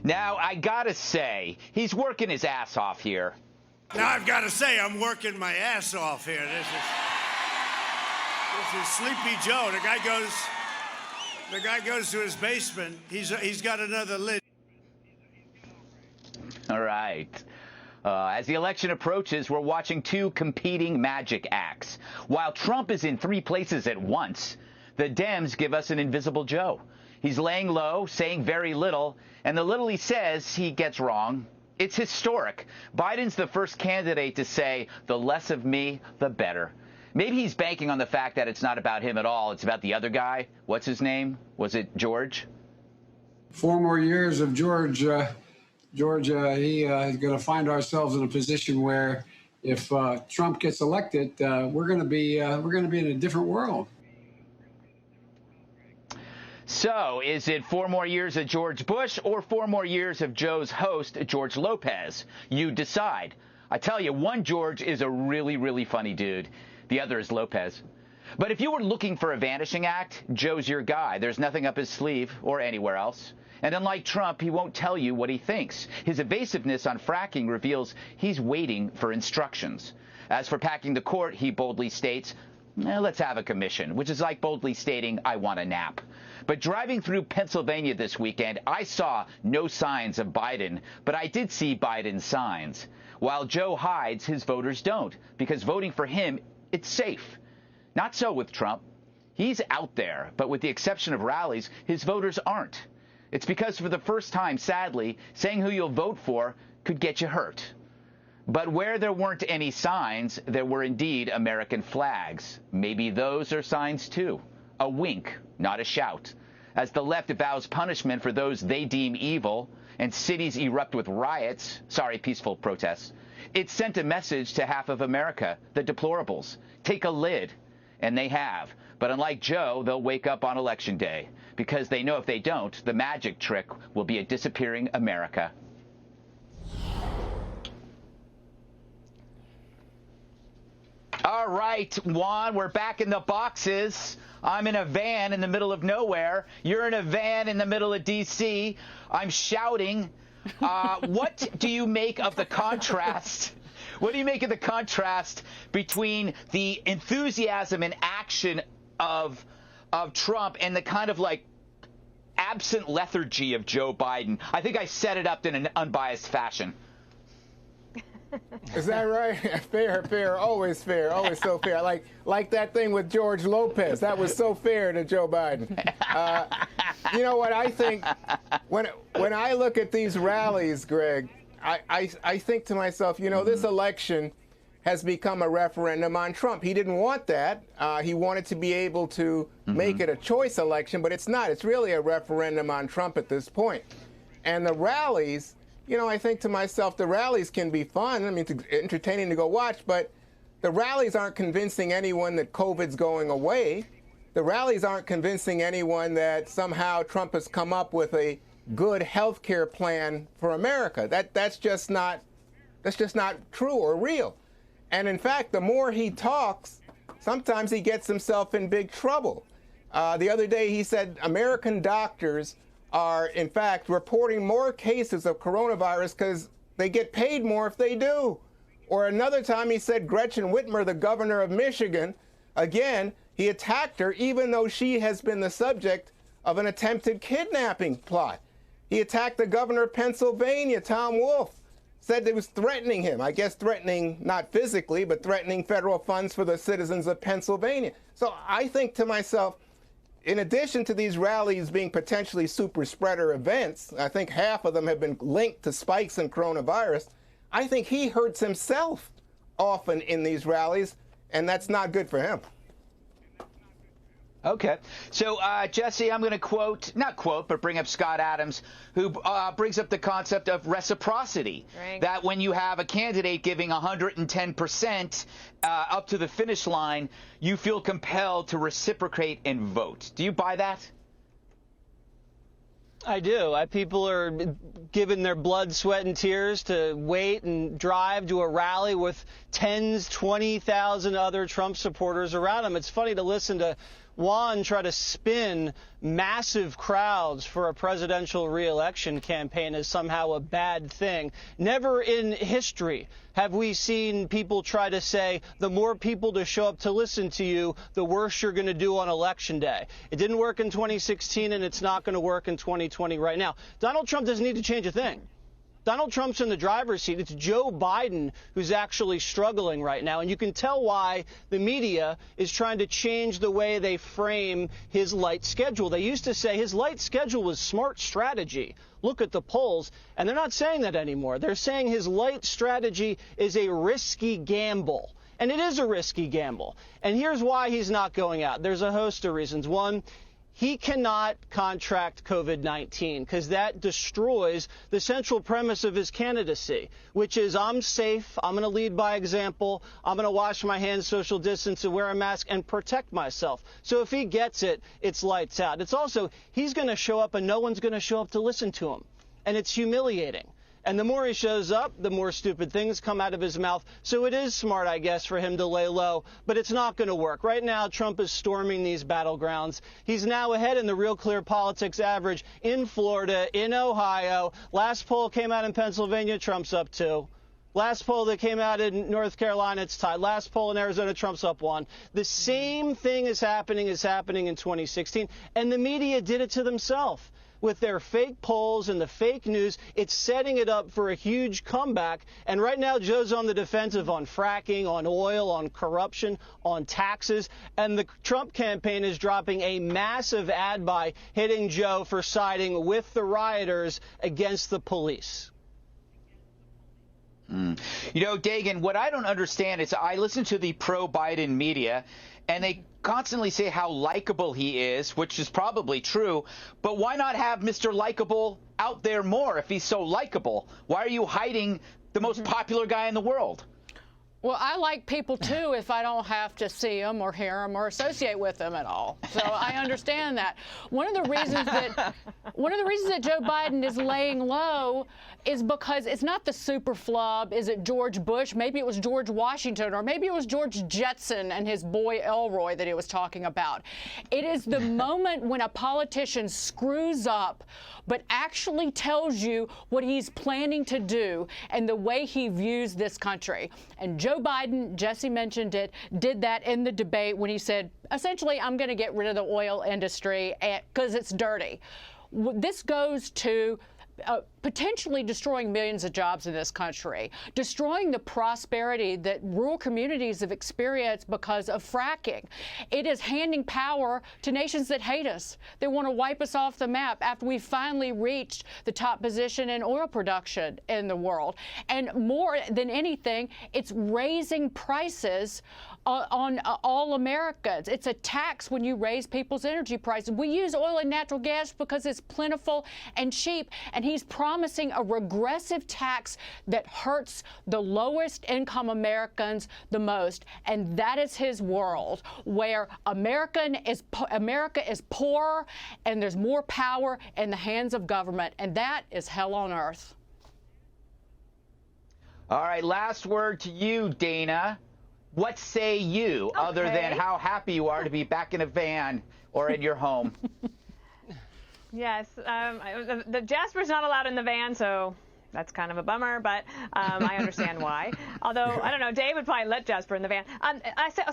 Now, I gotta say, he's working his ass off here. Now, I've got to say, I'm working my ass off here. This is Sleepy Joe. The guy goes to his basement. He's got another lid. All right. As the election approaches, we're watching two competing magic acts. While Trump is in three places at once, the Dems give us an invisible Joe. He's laying low, saying very little, and the little he says, he gets wrong. It's historic. Biden's the first candidate to say, the less of me, the better. Maybe he's banking on the fact that it's not about him at all. It's about the other guy. What's his name? Was it George? 4 more years of George. George, he's going to find ourselves in a position where if Trump gets elected, we're going to be in a different world. So, is it 4 more years of George Bush or 4 more years of Joe's host, George Lopez? You decide. I tell you, one George is a really, really funny dude. The other is Lopez. But if you were looking for a vanishing act, Joe's your guy. There's nothing up his sleeve or anywhere else. And unlike Trump, he won't tell you what he thinks. His evasiveness on fracking reveals he's waiting for instructions. As for packing the court, he boldly states, let's have a commission, which is like boldly stating, I want a nap. But driving through Pennsylvania this weekend, I saw no signs of Biden, but I did see Biden's signs. While Joe hides, his voters don't, because voting for him, it's safe. Not so with Trump. He's out there, but with the exception of rallies, his voters aren't. It's because for the first time, sadly, saying who you'll vote for could get you hurt. But where there weren't any signs, there were indeed American flags. Maybe those are signs too. A wink, not a shout. As the left vows punishment for those they deem evil, and cities erupt with riots, peaceful protests, it sent a message to half of America, the deplorables. Take a lid. And they have. But unlike Joe, they'll wake up on Election Day, because they know if they don't, the magic trick will be a disappearing America. All right, Juan, we're back in the boxes. I'm in a van in the middle of nowhere. You're in a van in the middle of D.C. I'm shouting. What do you make of the contrast? What do you make of the contrast between the enthusiasm and action of Trump and the kind of like absent lethargy of Joe Biden? I think I set it up in an unbiased fashion. Is that right? Fair, always so fair. Like that thing with George Lopez. That was so fair to Joe Biden. You know what I think? When I look at these rallies, Greg, I think to myself, this election has become a referendum on Trump. He didn't want that. He wanted to be able to make it a choice election, but it's not. It's really a referendum on Trump at this point. And the rallies, I think to myself, the rallies can be fun. I mean, it's entertaining to go watch, but the rallies aren't convincing anyone that COVID's going away. The rallies aren't convincing anyone that somehow Trump has come up with a good health care plan for America. That's just not true or real. And in fact, the more he talks, sometimes he gets himself in big trouble. The other day he said American doctors are, in fact, reporting more cases of coronavirus because they get paid more if they do. Or another time he said Gretchen Whitmer, the governor of Michigan, again, he attacked her even though she has been the subject of an attempted kidnapping plot. He attacked the governor of Pennsylvania, Tom Wolf, said it was threatening him. I guess threatening, not physically, but threatening federal funds for the citizens of Pennsylvania. So I think to myself, in addition to these rallies being potentially super spreader events, I think half of them have been linked to spikes in coronavirus. I think he hurts himself often in these rallies, and that's not good for him. Okay. So, Jesse, I'm going to not quote, but bring up Scott Adams, who brings up the concept of reciprocity. Right. That when you have a candidate giving 110% up to the finish line, you feel compelled to reciprocate and vote. Do you buy that? I do. People are giving their blood, sweat, and tears to wait and drive to a rally with 20,000 other Trump supporters around them. It's funny to listen to Juan try to spin massive crowds for a presidential re-election campaign as somehow a bad thing. Never in history have we seen people try to say the more people to show up to listen to you, the worse you're going to do on Election Day. It didn't work in 2016, and it's not going to work in 2020 right now. Donald Trump doesn't need to change a thing. Donald Trump's in the driver's seat. It's Joe Biden who's actually struggling right now. And you can tell why the media is trying to change the way they frame his light schedule. They used to say his light schedule was smart strategy. Look at the polls. And they're not saying that anymore. They're saying his light strategy is a risky gamble. And it is a risky gamble. And here's why he's not going out. There's a host of reasons. One, he cannot contract COVID-19 because that destroys the central premise of his candidacy, which is I'm safe, I'm going to lead by example, I'm going to wash my hands, social distance, and wear a mask and protect myself. So if he gets it, it's lights out. It's also he's going to show up and no one's going to show up to listen to him. And it's humiliating. And the more he shows up, the more stupid things come out of his mouth. So it is smart, I guess, for him to lay low. But it's not going to work. Right now, Trump is storming these battlegrounds. He's now ahead in the Real Clear Politics average in Florida, in Ohio. Last poll came out in Pennsylvania, Trump's up 2. Last poll that came out in North Carolina, it's tied. Last poll in Arizona, Trump's up 1. The same thing is happening in 2016. And the media did it to themselves. With their fake polls and the fake news, it's setting it up for a huge comeback. And right now, Joe's on the defensive on fracking, on oil, on corruption, on taxes. And the Trump campaign is dropping a massive ad buy hitting Joe for siding with the rioters against the police. You know, Dagan, what I don't understand is I listen to the pro-Biden media, and they constantly say how likable he is, which is probably true. But why not have Mr. Likable out there more if he's so likable? Why are you hiding the most popular guy in the world? Well, I like people, too, if I don't have to see them or hear them or associate with them at all. So I understand that. One of the reasons that Joe Biden is laying low is because it's not the super flub. Is it George Bush? Maybe it was George Washington, or maybe it was George Jetson and his boy Elroy that he was talking about. It is the moment when a politician screws up but actually tells you what he's planning to do and the way he views this country. And Joe Biden, Jesse mentioned it, did that in the debate when he said, essentially, I'm going to get rid of the oil industry because it's dirty. This goes to potentially destroying millions of jobs in this country, destroying the prosperity that rural communities have experienced because of fracking. It is handing power to nations that hate us. They want to wipe us off the map after we finally reached the top position in oil production in the world. And more than anything, it's raising prices on all Americans. It's a tax when you raise people's energy prices. We use oil and natural gas because it's plentiful and cheap, and he's promising a regressive tax that hurts the lowest income Americans the most. And that is his world, where America is poorer and there's more power in the hands of government, and that is hell on earth. All right, last word to you, Dana. What say you, other than how happy you are to be back in a van or in your home? Yes, the Jasper's not allowed in the van, so that's kind of a bummer, but I understand why. Although, I don't know, Dave would probably let Jasper in the van.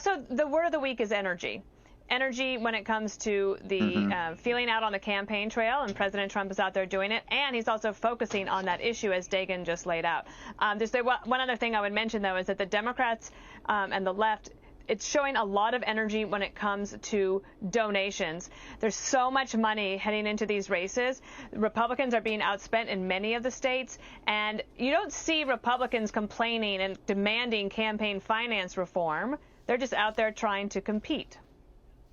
So the word of the week is energy. Energy when it comes to the feeling out on the campaign trail, and President Trump is out there doing it, and he's also focusing on that issue as Dagan just laid out. There's one other thing I would mention, though, is that the Democrats and the left, it's showing a lot of energy when it comes to donations. There's so much money heading into these races. Republicans are being outspent in many of the states, and you don't see Republicans complaining and demanding campaign finance reform. They're just out there trying to compete.